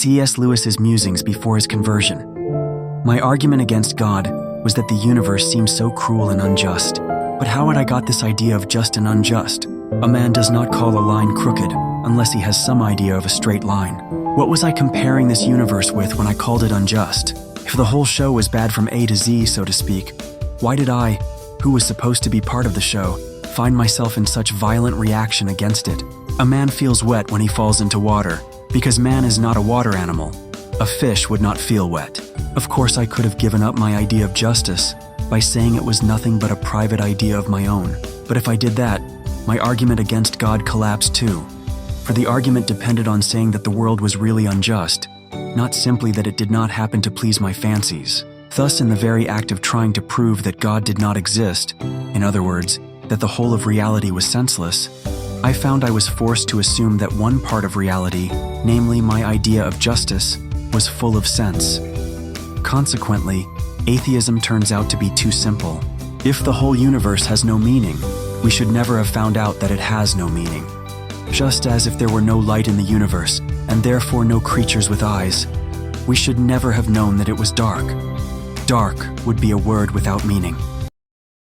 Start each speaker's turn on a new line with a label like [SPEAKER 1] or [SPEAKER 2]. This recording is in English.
[SPEAKER 1] C.S. Lewis's musings before his conversion. My argument against God was that the universe seemed so cruel and unjust. But how had I got this idea of just and unjust? A man does not call a line crooked unless he has some idea of a straight line. What was I comparing this universe with when I called it unjust? If the whole show was bad from A to Z, so to speak, why did I, who was supposed to be part of the show, find myself in such violent reaction against it? A man feels wet when he falls into water, because man is not a water animal. A fish would not feel wet. Of course, I could have given up my idea of justice by saying it was nothing but a private idea of my own. But if I did that, my argument against God collapsed too. For the argument depended on saying that the world was really unjust, not simply that it did not happen to please my fancies. Thus, in the very act of trying to prove that God did not exist, in other words, that the whole of reality was senseless, I found I was forced to assume that one part of reality, namely my idea of justice, was full of sense. Consequently, atheism turns out to be too simple. If the whole universe has no meaning, we should never have found out that it has no meaning. Just as if there were no light in the universe, and therefore no creatures with eyes, we should never have known that it was dark. Dark would be a word without meaning.